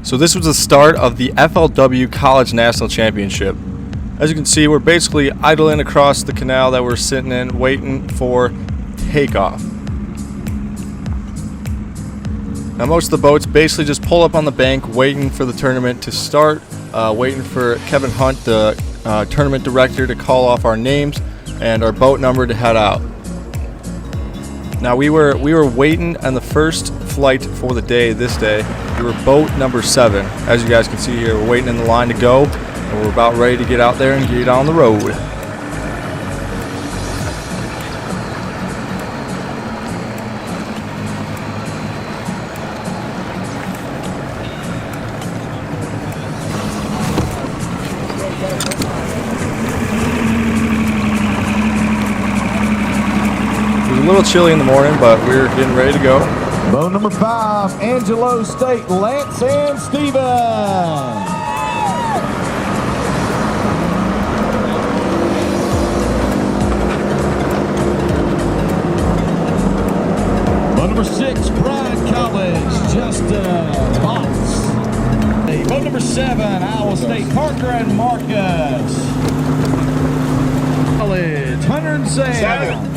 So this was the start of the FLW College National Championship. As you can see, we're basically idling across the canal that we're sitting in, waiting for takeoff. Now most of the boats basically just pull up on the bank, waiting for the tournament to start, waiting for Kevin Hunt, the tournament director, to call off our names and our boat number to head out. Now we were waiting on the first flight for the day. This day we were boat number 7. As you guys can see here, we're waiting in the line to go, and we're about ready to get out there and get on the road. A little chilly in the morning, but we're getting ready to go. Boat number 5, Angelo State, Lance and Steven. Boat number 6, Bryan College, Justin Box. Boat number 7, Iowa State, Parker and Marcus. College, Hunter and Sam.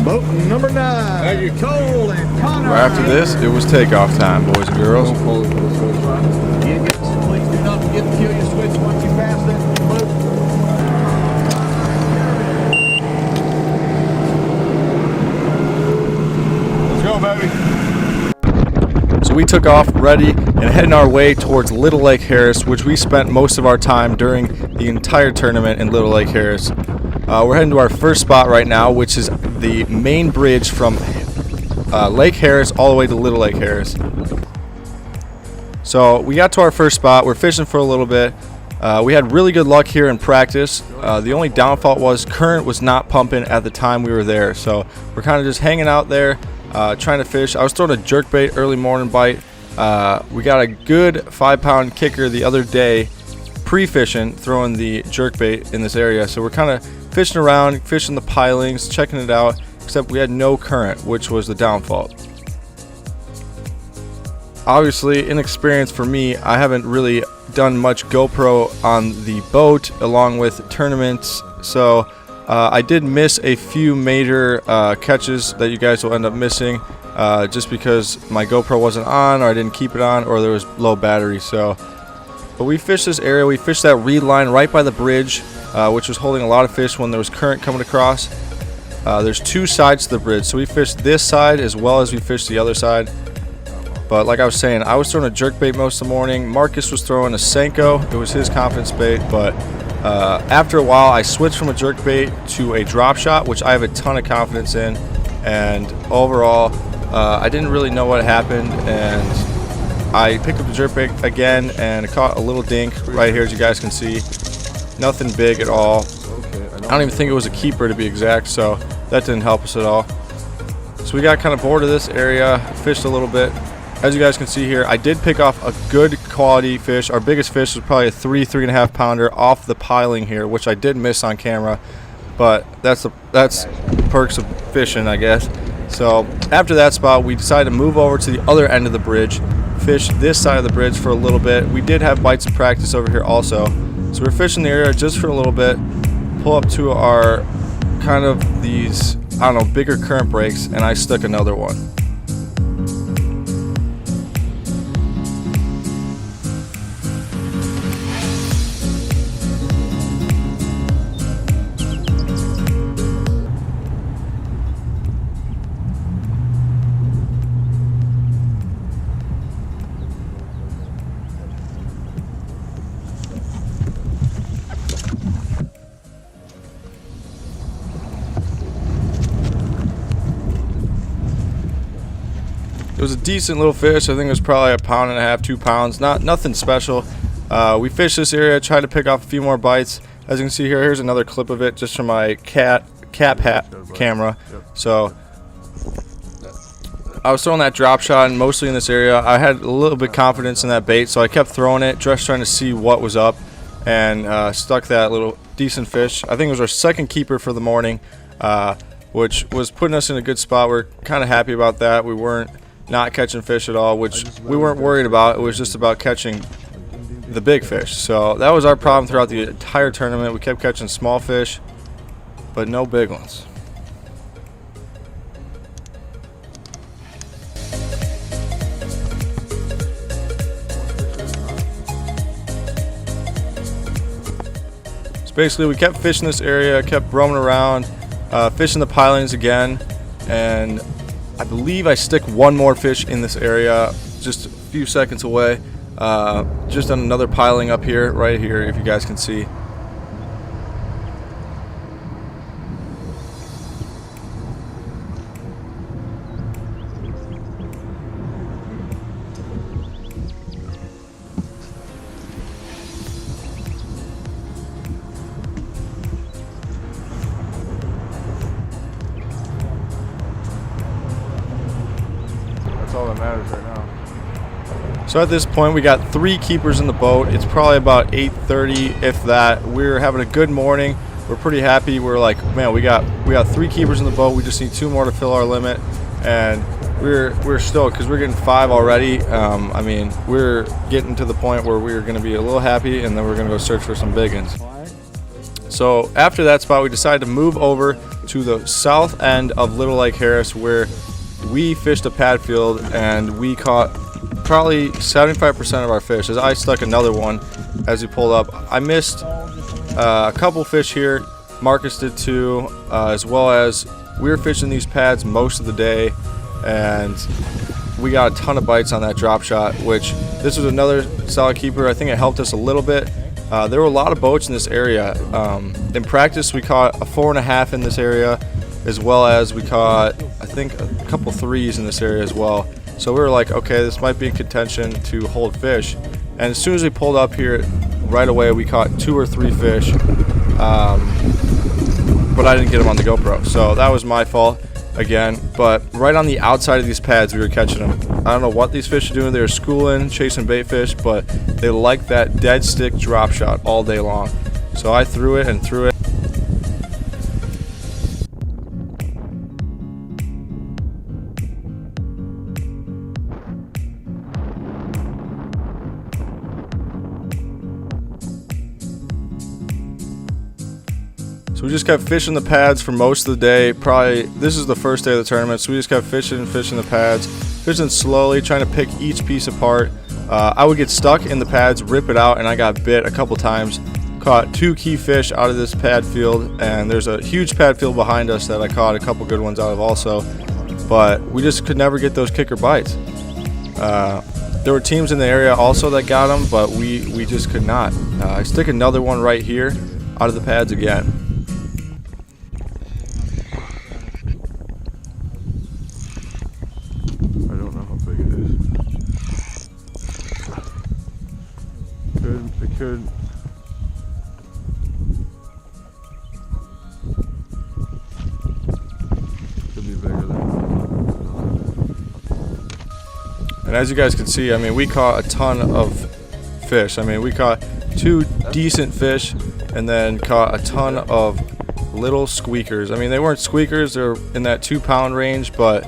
Boat number 9, Cole and Connor. Right after this, it was takeoff time, boys and girls. Please do not forget to kill your switch once you pass that boat. Let's go, baby. So we took off ready and heading our way towards Little Lake Harris, which we spent most of our time during the entire tournament in Little Lake Harris. We're heading to our first spot right now, which is the main bridge from Lake Harris all the way to Little Lake Harris. So we got to our first spot. We're fishing for a little bit. We had really good luck here in practice. The only downfall was current was not pumping at the time we were there. So we're kind of just hanging out there, trying to fish. I was throwing a jerkbait early morning bite. We got a good 5-pound kicker the other day pre-fishing, throwing the jerkbait in this area. So we're kind of fishing around, fishing the pilings, checking it out, except we had no current, which was the downfall. Obviously, inexperience for me, I haven't really done much GoPro on the boat along with tournaments, so I did miss a few major catches that you guys will end up missing just because my GoPro wasn't on, or I didn't keep it on, or there was low battery. So, but we fished this area. We fished that reed line right by the bridge, which was holding a lot of fish when there was current coming across. There's 2 sides to the bridge, so we fished this side as well as we fished the other side. But like I was saying, I was throwing a jerkbait most of the morning. Marcus was throwing a Senko. It was his confidence bait, but after a while I switched from a jerkbait to a drop shot, which I have a ton of confidence in, and overall I didn't really know what happened, and I picked up the jerkbait again and it caught a little dink right here, as you guys can see. Nothing big at all. I don't even think it was a keeper, to be exact, so that didn't help us at all. So we got kind of bored of this area, fished a little bit. As you guys can see here, I did pick off a good quality fish. Our biggest fish was probably a 3.5 pounder off the piling here, which I did miss on camera, but that's perks of fishing, I guess. So after that spot, we decided to move over to the other end of the bridge, fish this side of the bridge for a little bit. We did have bites of practice over here also. So we're fishing the area just for a little bit, pull up to our kind of these, I don't know, bigger current breaks, and I stuck another one. It was a decent little fish. I think it was probably 1.5 pounds, 2 pounds. Nothing special. We fished this area, tried to pick off a few more bites. As you can see here, here's another clip of it just from my cap hat camera. So I was throwing that drop shot and mostly in this area. I had a little bit of confidence in that bait, so I kept throwing it, just trying to see what was up, and stuck that little decent fish. I think it was our second keeper for the morning, which was putting us in a good spot. We're kind of happy about that. We weren't not catching fish at all, which we weren't worried about. It was just about catching the big fish. So that was our problem throughout the entire tournament. We kept catching small fish, but no big ones. Basically, we kept fishing this area, kept roaming around, fishing the pilings again, and I believe I stick one more fish in this area just a few seconds away, just on another piling up here, right here, if you guys can see. All that matters right now. So at this point we got 3 keepers in the boat. It's probably about 8:30, if that. We're having a good morning. We're pretty happy. We're like, man, we got 3 keepers in the boat. We just need 2 more to fill our limit, and we're stoked because we're getting 5 already. I mean, we're getting to the point where we're going to be a little happy, and then we're going to go search for some big ones. So after that spot, we decided to move over to the south end of Little Lake Harris, where we fished a pad field, and we caught probably 75% of our fish. As I stuck another one as we pulled up. I missed a couple fish here. Marcus did too, as well as we were fishing these pads most of the day, and we got a ton of bites on that drop shot, which this was another solid keeper. I think it helped us a little bit. There were a lot of boats in this area. In practice, we caught a 4.5 in this area, as well as we caught, I think, a couple 3s in this area as well. So we were like, okay, this might be in contention to hold fish. And as soon as we pulled up here, right away we caught 2 or 3 fish, but I didn't get them on the GoPro, so that was my fault again. But right on the outside of these pads we were catching them. I don't know what these fish are doing. They were schooling, chasing bait fish, but they like that dead stick drop shot all day long. So I threw it and threw it. So we just kept fishing the pads for most of the day. Probably this is the first day of the tournament, so we just kept fishing the pads, fishing slowly, trying to pick each piece apart. I would get stuck in the pads, rip it out, and I got bit a couple times. Caught 2 key fish out of this pad field, and there's a huge pad field behind us that I caught a couple good ones out of also, but we just could never get those kicker bites. There were teams in the area also that got them, but we just could not. I stick another one right here out of the pads again. Could be bigger than. And as you guys can see, I mean, we caught a ton of fish. I mean, we caught 2 decent fish, and then caught a ton of little squeakers. I mean, they weren't squeakers, they're in that 2-pound range, but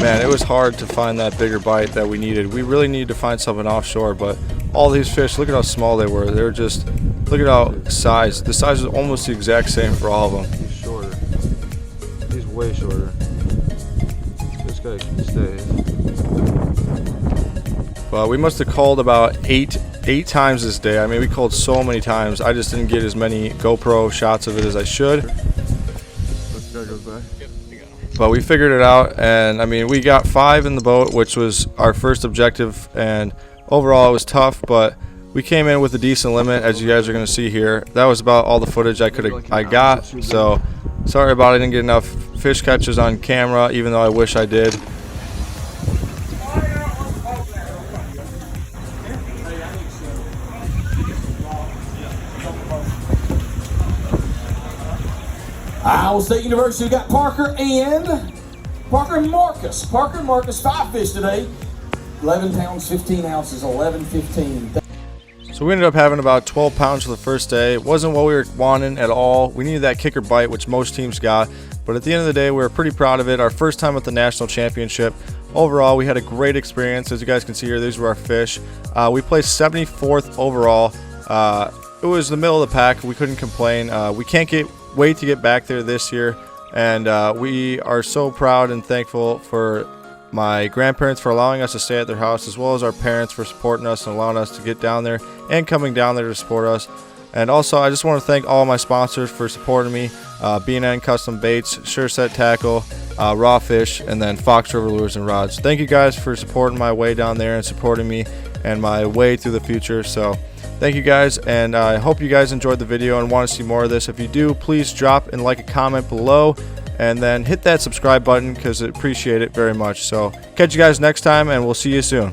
man, it was hard to find that bigger bite that we needed. We really needed to find something offshore, but all these fish, look at how small they were. They were just, look at how the size was almost the exact same for all of them. He's shorter. He's way shorter. This guy can stay. But we must have called about eight times this day. I mean, we called so many times. I just didn't get as many GoPro shots of it as I should. This guy goes back. But we figured it out, and I mean, we got 5 in the boat, which was our first objective, and overall it was tough, but we came in with a decent limit, as you guys are going to see here. That was about all the footage I got, so sorry about it. I didn't get enough fish catches on camera, even though I wish I did. Iowa State University got Parker and Marcus. Parker and Marcus, 5 fish today. 11 pounds, 15 ounces, 11.15. So we ended up having about 12 pounds for the first day. It wasn't what we were wanting at all. We needed that kicker bite, which most teams got. But at the end of the day, we were pretty proud of it. Our first time at the national championship. Overall, we had a great experience. As you guys can see here, these were our fish. We placed 74th overall. It was the middle of the pack. We couldn't complain. We can't wait to get back there this year. And we are so proud and thankful for my grandparents for allowing us to stay at their house, as well as our parents for supporting us and allowing us to get down there and coming down there to support us. And also, I just want to thank all my sponsors for supporting me. B&N Custom Baits, Sure Set Tackle, Raw Fish, and then Fox River Lures and Rods. Thank you guys for supporting my way down there and supporting me and my way through the future. So thank you guys, and I hope you guys enjoyed the video and want to see more of this. If you do, please drop and like a comment below, and then hit that subscribe button because I appreciate it very much. So catch you guys next time, and we'll see you soon.